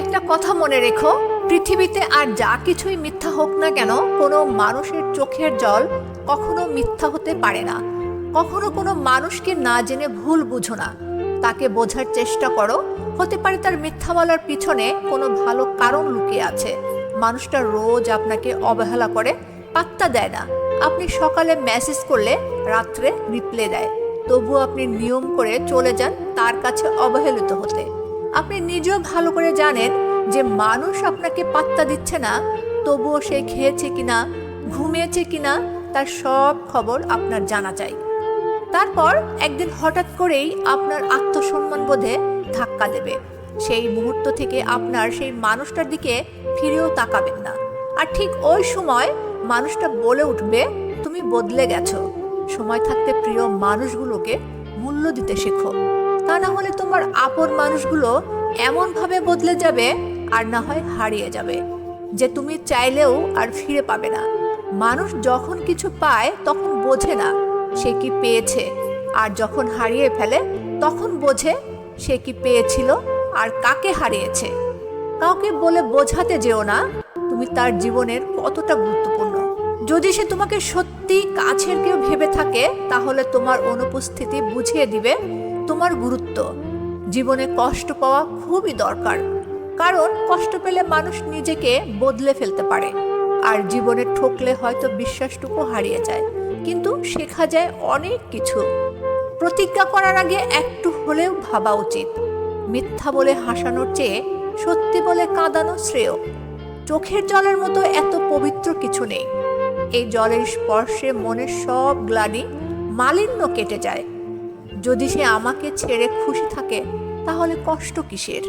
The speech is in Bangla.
একটা কথা মনে রেখো, পৃথিবীতে আর যা কিছুই মিথ্যা হোক না কেন, কোনো মানুষের চোখের জল কখনো মিথ্যা হতে পারে না। কখনো কোনো মানুষকে না জেনে ভুল বুঝো না, তাকে বোঝার চেষ্টা করো। হতে পারে তার মিথ্যা বলার পিছনে কোনো ভালো কারণ লুকিয়ে আছে। মানুষটা রোজ আপনাকে অবহেলা করে, পাত্তা দেয় না। আপনি সকালে মেসেজ করলে রাত্রে রিপ্লাই দেয়, তবুও আপনি নিয়ম করে চলে যান তার কাছে অবহেলিত হতে। আপনি নিজেও ভালো করে জানেন যে মানুষ আপনাকে পাত্তা দিচ্ছে না, তবুও সে খেয়েছে কিনা, ঘুমিয়েছে কিনা, তার সব খবর আপনার জানা চাই। তারপর একদিন হঠাৎ করেই আপনার আত্মসম্মান বোধে ধাক্কা দেবে। সেই মুহূর্ত থেকে আপনার সেই মানুষটার দিকে ফিরেও তাকাবেন না। আর ঠিক ওই সময় মানুষটা বলে উঠবে, তুমি বদলে গেছো। সময় থাকতে প্রিয় মানুষগুলোকে মূল্য দিতে শেখো, তা না হলে তোমার আপন মানুষগুলো এমনভাবে বদলে যাবে আর না হয় হারিয়ে যাবে যে তুমি চাইলেও আর ফিরে পাবে না। মানুষ যখন কিছু পায় তখন বোঝে না সে কি পেয়েছে, আর যখন হারিয়ে ফেলে তখন বোঝে সে কি পেয়েছিল আর কাকে হারিয়েছে। কাউকে বলে বোঝাতে যেও না তুমি তার জীবনের কতটা গুরুত্বপূর্ণ। যদি সে তোমাকে সত্যি কাছের কেউ ভেবে থাকে, তাহলে তোমার অনুপস্থিতি বুঝিয়ে দিবে তোমার গুরুত্ব। জীবনে কষ্ট পাওয়া খুবই দরকার, কারণ কষ্ট পেলে মানুষ নিজেকে বদলে ফেলতে পারে। আর জীবনে ঠকলে হয়তো বিশ্বাসটুকু হারিয়ে যায়, কিন্তু শেখা যায় অনেক কিছু। প্রতিজ্ঞা করার আগে একটু হলেও ভাবা উচিত। মিথ্যা বলে হাসানোর চেয়ে সত্যি বলে কাঁদানো শ্রেয়। চোখের জলের মতো এত পবিত্র কিছু নেই। এই জলের স্পর্শে মনের সব গ্লানি মালিন্য কেটে যায়। যদি সে আমাকে ছেড়ে খুশি থাকে, তাহলে কষ্ট কিসের?